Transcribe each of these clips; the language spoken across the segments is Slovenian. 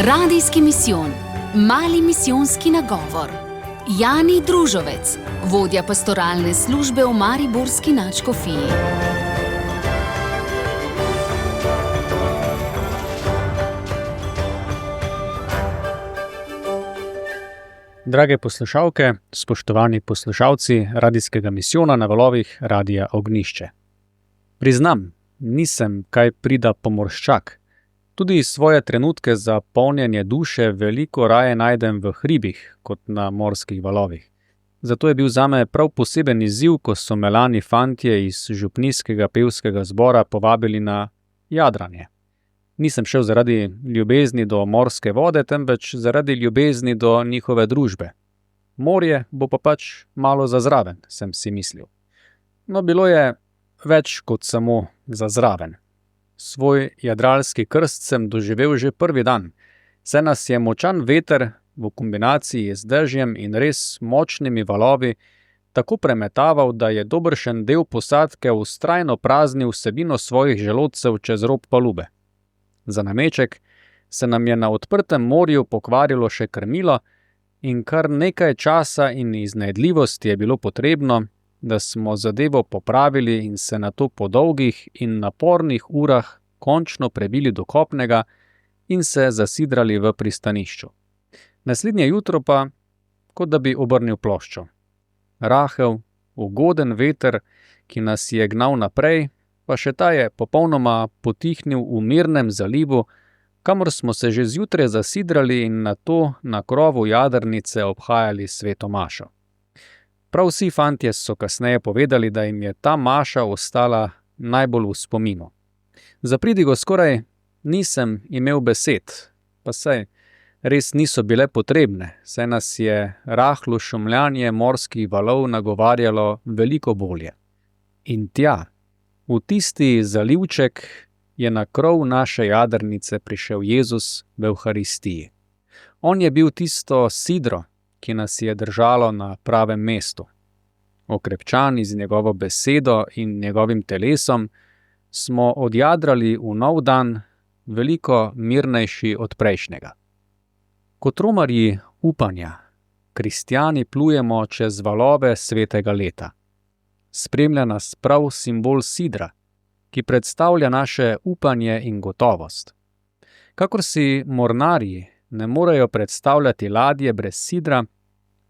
Radijski misijon, mali misijonski nagovor. Jani Družovec, vodja pastoralne službe v mariborski nadškofiji. Drage poslušalke, spoštovani poslušalci radijskega misijona na valovih Radia Ognjišče. Priznam, nisem kaj prida pomorščak. Tudi svoje trenutke za polnjenje duše veliko raje najdem v hribih, kot na morskih valovih. Zato je bil zame prav poseben izziv, ko so me lani fantje iz župnijskega pevskega zbora povabili na jadranje. Nisem šel zaradi ljubezni do morske vode, temveč zaradi ljubezni do njihove družbe. Morje bo pa pač malo za zraven, sem si mislil. No, bilo je več kot samo za zraven. Svoj jadralski krst sem doživel že prvi dan, saj nas je močan veter v kombinaciji z dežjem in res močnimi valovi tako premetaval, da je dobršen del posadke vztrajno praznil vsebino svojih želodcev čez rob palube. Za nameček se nam je na odprtem morju pokvarilo še krmilo in kar nekaj časa in iznajdljivosti je bilo potrebno, da smo zadevo popravili in se nato po dolgih in napornih urah končno prebili do kopnega in se zasidrali v pristanišču. Naslednje jutro pa, kot da bi obrnil ploščo. Rahel, ugoden veter, ki nas je gnal naprej, pa še ta je popolnoma potihnil v mirnem zalivu, kamor smo se že zjutraj zasidrali in nato na krovu jadrnice obhajali sveto mašo. Prav vsi fantje so kasneje povedali, da jim je ta maša ostala najbolj v spominu. Za pridigo skoraj nisem imel besed, pa saj res niso bile potrebne, saj nas je rahlo šumljanje morskih valov nagovarjalo veliko bolje. In tja, v tisti zalivček, je na krov naše jadrnice prišel Jezus v Evharistiji. On je bil tisto sidro, ki nas je držalo na pravem mestu. Okrepčani z njegovo besedo in njegovim telesom smo odjadrali v nov dan, veliko mirnejši od prejšnjega. Kot romarji upanja, kristjani plujemo čez valove svetega leta. Spremlja nas prav simbol sidra, ki predstavlja naše upanje in gotovost. Kakor si mornarji ne morejo predstavljati ladje brez sidra,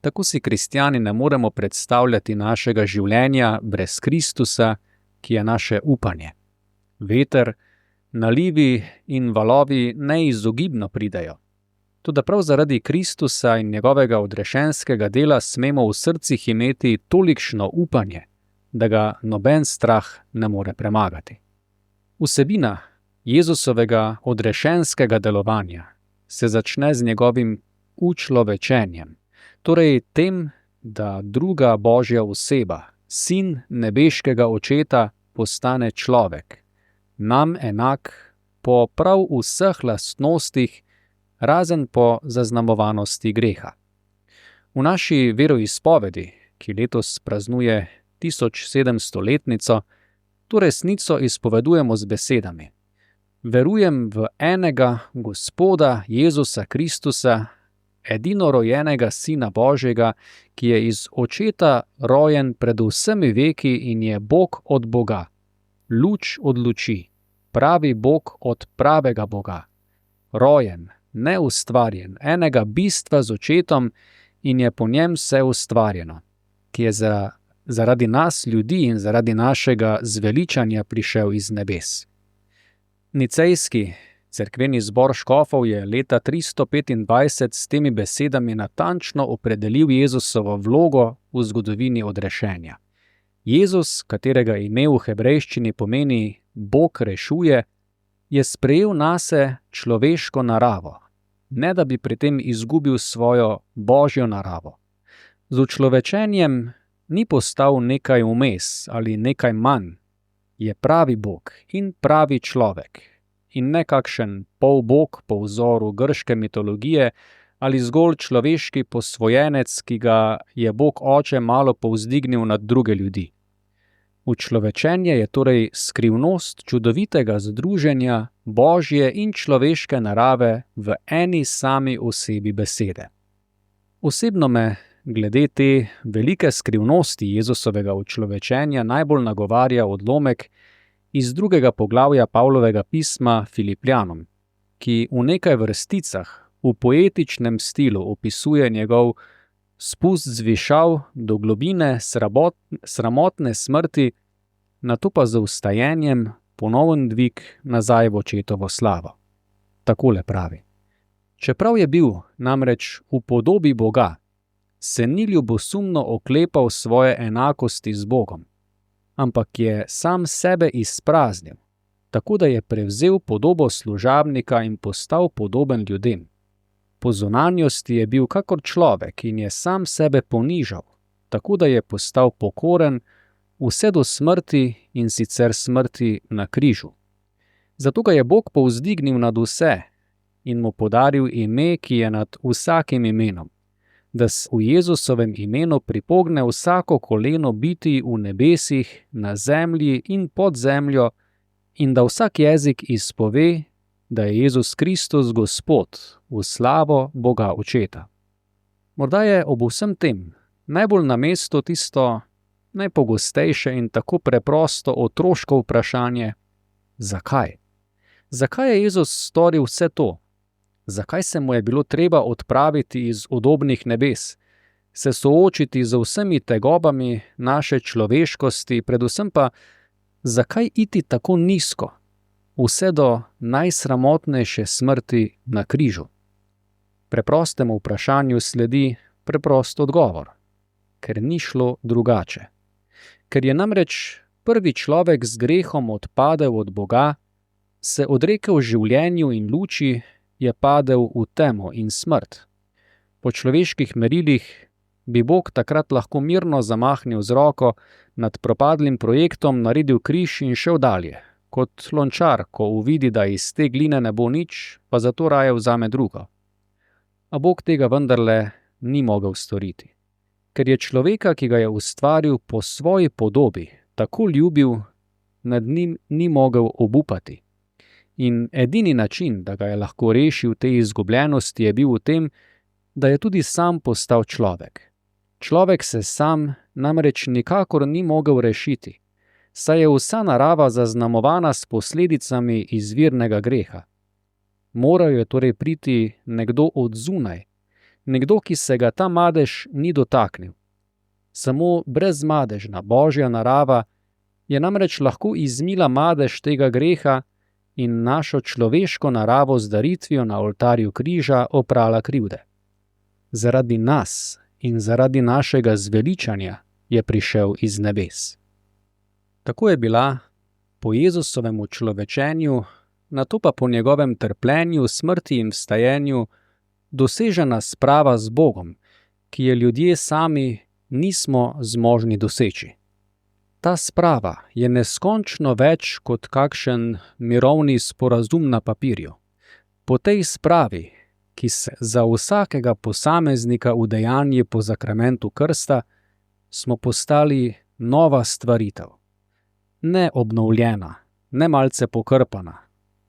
tako si kristjani ne moremo predstavljati našega življenja brez Kristusa, ki je naše upanje. Veter, nalivi in valovi neizogibno pridejo. Toda prav zaradi Kristusa in njegovega odrešenskega dela smemo v srcih imeti tolikšno upanje, da ga noben strah ne more premagati. Vsebina Jezusovega odrešenskega delovanja se začne z njegovim učlovečenjem, torej tem, da druga Božja oseba, sin nebeškega očeta, postane človek, nam enak po prav vseh lastnostih, razen po zaznamovanosti greha. V naši veroizpovedi, ki letos praznuje 1700-letnico, to resnico izpovedujemo z besedami: Verujem v enega Gospoda Jezusa Kristusa, edinorojenega Sina Božjega, ki je iz očeta rojen pred vsemi veki in je Bog od Boga, luč od luči, pravi Bog od pravega Boga, rojen, neustvarjen, enega bistva z očetom in je po njem vse ustvarjeno, ki je zaradi nas ljudi in zaradi našega zveličanja prišel iz nebes. Nicejski cerkveni zbor škofov je leta 325 s temi besedami natančno opredelil Jezusovo vlogo v zgodovini odrešenja. Jezus, katerega ime v hebrejščini pomeni Bog rešuje, je sprejel nase človeško naravo, ne da bi pri tem izgubil svojo božjo naravo. Z učlovečenjem ni postal nekaj vmes ali nekaj manj, je pravi Bog in pravi človek, in ne kakšen polbog po vzoru grške mitologije ali zgolj človeški posvojenec, ki ga je Bog oče malo povzdignil nad druge ljudi. Učlovečenje je torej skrivnost čudovitega združenja božje in človeške narave v eni sami osebi besede. Osebno me glede te velike skrivnosti Jezusovega učlovečenja najbolj nagovarja odlomek iz 2. poglavja Pavlovega pisma Filipljanom, ki v nekaj vrsticah v poetičnem stilu opisuje njegov spust z višav do globine sramotne smrti, nato pa z vstajenjem ponoven dvig nazaj v očetovo slavo. Takole pravi: Čeprav je bil namreč v podobi Boga, se ni ljubosumno oklepal svoje enakosti z Bogom, ampak je sam sebe izpraznil, tako da je prevzel podobo služabnika in postal podoben ljudem. Po zunanjosti je bil kakor človek in je sam sebe ponižal, tako da je postal pokoren vse do smrti in sicer smrti na križu. Zato ga je Bog povzdignil nad vse in mu podaril ime, ki je nad vsakim imenom, da se v Jezusovem imenu pripogne vsako koleno biti v nebesih, na zemlji in pod zemljo in da vsak jezik izpove, da je Jezus Kristus Gospod v slavo Boga Očeta. Morda je ob vsem tem najbolj na mestu tisto najpogostejše in tako preprosto otroško vprašanje: zakaj? Zakaj je Jezus storil vse to? Zakaj se mu je bilo treba odpraviti iz udobnih nebes, se soočiti z vsemi tegobami naše človeškosti, predvsem pa zakaj iti tako nizko, vse do najsramotnejše smrti na križu? Preprostemu vprašanju sledi preprost odgovor: ker ni šlo drugače. Ker je namreč prvi človek z grehom odpadel od Boga, se odrekel življenju in luči, je padel v temo in smrt. Po človeških merilih bi Bog takrat lahko mirno zamahnil z roko nad propadlim projektom, naredil križ in šel dalje, kot lončar, ko uvidi, da iz te gline ne bo nič, pa zato raje vzame drugo. A Bog tega vendarle ni mogel storiti. Ker je človeka, ki ga je ustvaril po svoji podobi, tako ljubil, nad njim ni mogel obupati. In edini način, da ga je lahko rešil te izgubljenosti, je bil v tem, da je tudi sam postal človek. Človek se sam namreč nikakor ni mogel rešiti, saj je vsa narava zaznamovana s posledicami izvirnega greha. Moral je torej priti nekdo od zunaj, nekdo, ki se ga ta madež ni dotaknil. Samo brezmadežna božja narava je namreč lahko izmila madež tega greha in našo človeško naravo z daritvijo na oltarju križa oprala krivde. Zaradi nas in zaradi našega zveličanja je prišel iz nebes. Tako je bila po Jezusovem učlovečenju, nato pa po njegovem trpljenju, smrti in vstajenju dosežena sprava z Bogom, ki je ljudje sami nismo zmožni doseči. Ta sprava je neskončno več kot kakšen mirovni sporazum na papirju. Po tej spravi, ki se za vsakega posameznika udejanji po zakramentu krsta, smo postali nova stvaritev. Ne obnovljena, ne malce pokrpana,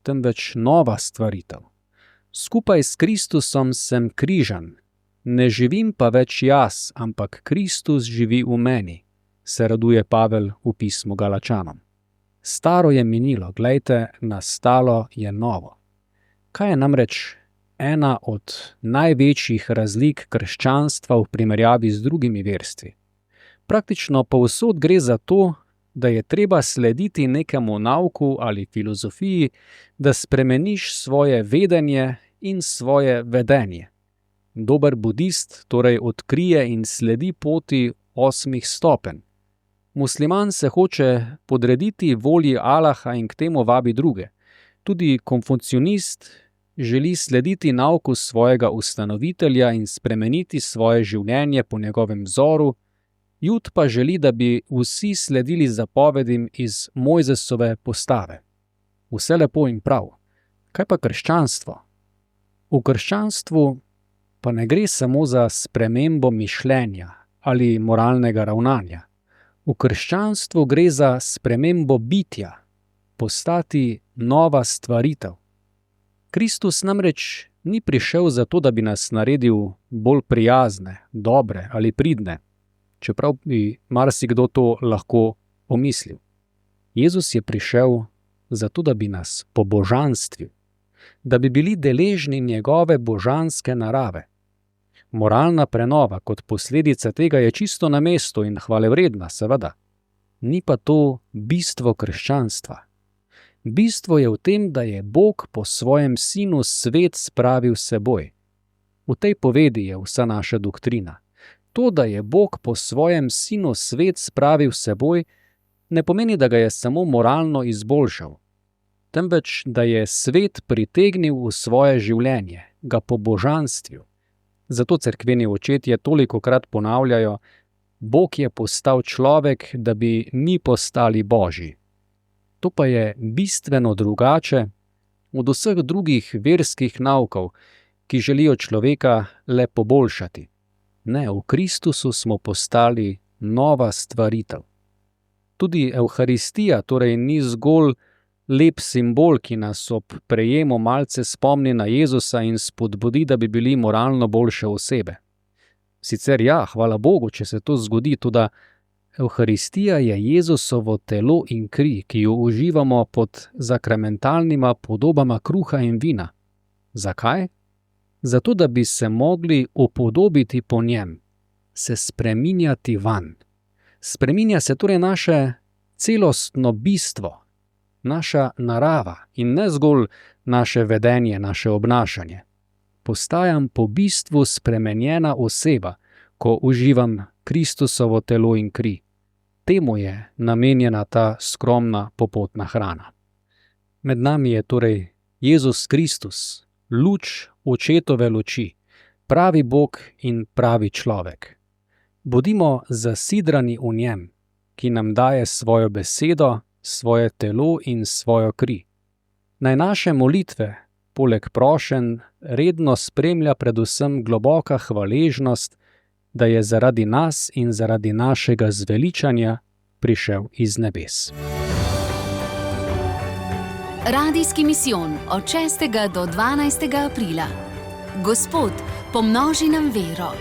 temveč nova stvaritev. Skupaj s Kristusom sem križan, ne živim pa več jaz, ampak Kristus živi v meni, se raduje Pavel v pismu Galačanom. Staro je minilo, glejte, nastalo je novo. Kaj je namreč ena od največjih razlik krščanstva v primerjavi z drugimi verstvi? Praktično povsod gre za to, da je treba slediti nekemu nauku ali filozofiji, da spremeniš svoje vedenje in svoje vedenje. Dober budist torej odkrije in sledi poti 8 stopenj. Musliman se hoče podrediti volji Allaha in k temu vabi druge. Tudi konfucionist želi slediti nauku svojega ustanovitelja in spremeniti svoje življenje po njegovem vzoru. Jud pa želi, da bi vsi sledili zapovedim iz Mojzesove postave. Vse lepo in prav. Kaj pa krščanstvo? V krščanstvu pa ne gre samo za spremembo mišljenja ali moralnega ravnanja. V krščanstvu gre za spremembo bitja, postati nova stvaritev. Kristus namreč ni prišel zato, da bi nas naredil bolj prijazne, dobre ali pridne, čeprav bi marsikdo to lahko pomislil. Jezus je prišel zato, da bi nas pobožanstvil, da bi bili deležni njegove božanske narave. Moralna prenova kot posledica tega je čisto na mestu in hvalevredna, seveda. Ni pa to bistvo krščanstva. Bistvo je v tem, da je Bog po svojem sinu svet spravil s seboj. V tej povedi je vsa naša doktrina. To, da je Bog po svojem sinu svet spravil s seboj, ne pomeni, da ga je samo moralno izboljšal, temveč, da je svet pritegnil v svoje življenje, ga pobožanstvil. Zato cerkveni očetje tolikokrat ponavljajo: Bog je postal človek, da bi mi postali božji. To pa je bistveno drugače od vseh drugih verskih naukov, ki želijo človeka le poboljšati. Ne, v Kristusu smo postali nova stvaritev. Tudi Evharistija torej ni zgolj lep simbol, ki nas ob prejemu malce spomni na Jezusa in spodbudi, da bi bili moralno boljše osebe. Sicer ja, hvala Bogu, če se to zgodi, toda Evharistija je Jezusovo telo in kri, ki jo uživamo pod zakramentalnima podobama kruha in vina. Zakaj? Zato, da bi se mogli upodobiti po njem, se spreminjati vanj. Spreminja se torej naše celostno bistvo, naša narava in ne zgolj naše vedenje, naše obnašanje. Postajam po bistvu spremenjena oseba, ko uživam Kristusovo telo in kri. Temu je namenjena ta skromna popotna hrana. Med nami je torej Jezus Kristus, luč očetove luči, pravi Bog in pravi človek. Bodimo zasidrani v njem, ki nam daje svojo besedo, svoje telo in svojo kri. Naj naše molitve, poleg prošenj, redno spremlja predvsem globoka hvaležnost, da je zaradi nas in zaradi našega zveličanja prišel iz nebes. Radijski misijon od 6. do 12. aprila. Gospod, pomnoži nam vero.